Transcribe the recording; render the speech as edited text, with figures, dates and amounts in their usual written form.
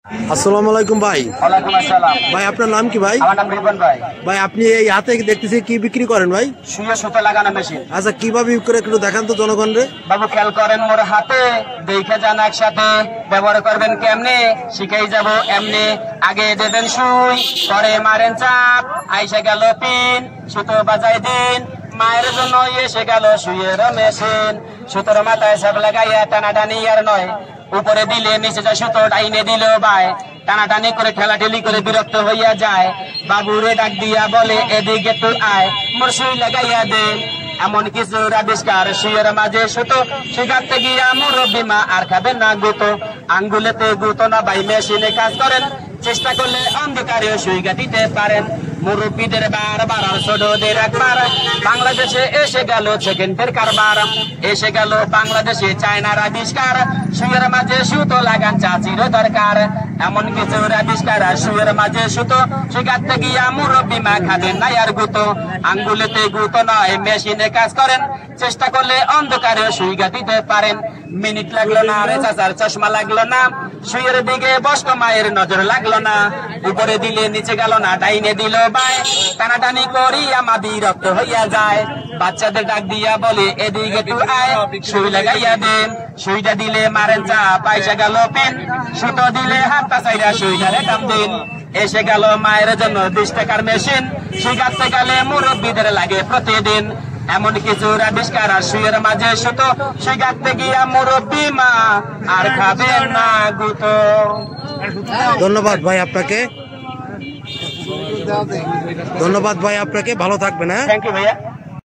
আসসালামু আলাইকুম ভাই। ওয়ালাইকুম আসসালাম। ভাই আপনার নাম কি ভাই? আমার নাম রিপন ভাই। ভাই আপনি এই হাতে দেখতেছি কি বিক্রি করেন ভাই? সুইয়ে সুতো লাগানো মেশিন। আচ্ছা কিভাবে করে একটু দেখান তো জনগণরে। বাবু খেয়াল করেন মোর হাতে, দেখে যান একসাথে, ব্যবহার করবেন কেমনে শিখাই যাব এমনি। আগে দেবেন সুই, পরে মারেন চাপ, আইসে গেল পিন, সুতো বাজাই দিন। মায়ের জন্য এসে গেল সুইয়ের মেশিন। সুতোর মাথায় সব লাগাইয়া টানাটানি আর নয়, উপরে দিলে নিচে যায় সুতো, ডাইনে দিলেও বাই, টানাটানি করে ঠেলাঠেলি করে বিরক্ত হইয়া যায়। বাবুরে ডাক দিয়া বলে এদিকে তুই আয়, মোর সুই লাগাইয়া দে। এমন কিছু আবিষ্কার সুইয়ের মাঝে সুতো, শিখাতে গিয়া মুরব্বি মা আর খাবেন না গুতো। আঙ্গুলেতে গুতো না ভাই, মেশিনে কাজ করেন, চেষ্টা করলে অন্ধকারেও সুই গাঁথিতে পারেন। মুরব্বীদের বারবার আর ছোটদের একবার, বাংলাদেশে এসে গেল সেকেন্ডের কারবার। এসে গেল বাংলাদেশে চায়নার আবিষ্কার, সুইয়ের মাঝে সুতো লাগান চাচিরও দরকার। এমন কিছু আবিষ্কার সুইয়ের মাঝে সুতো, শিখাতে গিয়া মুরব্বি মা খাবেন না আর গুতো। আঙ্গুলেতে গুতো নয়, মেশিনে কাজ করেন, চেষ্টা করলে অন্ধকারে সুই গাঁথিতে পারেন। মিনিট লাগলো না রে চাচার চশমা লাগলো না, সুইয়ের দিকে বস্ক মায়ের নজর লাগলো না। উপরে দিলে নিচে গেল না, ডাইনে দিল বাই, টানাটানি করি আমা বিরক্ত হইয়া যায়। বাচ্চাদের ডাক দিয়া বলে এদিকে তুই আয়, সুই লাগাইয়া দেন। সুইটা দিলে মারেন চাপ, পয়সা গেল পেন, সুতো দিলে হাতটা চাইরা সুইটারে কাম দিন। এসে গেল মায়ের জন্য 20 টাকার মেশিন, শিখাতে গেলে মুরব্বীদের লাগে প্রতিদিন। এমন কিছু আবিষ্কার সুইয়ের মাঝে সুতো, শিখাতে গিয়া মুরব্বি মা আর খাবেন না গুতো। ধন্যবাদ ভাই আপনাকে, ধন্যবাদ ভাই আপনাকে, ভালো থাকবেন। হ্যাঁ থ্যাংক ইউ ভাইয়া।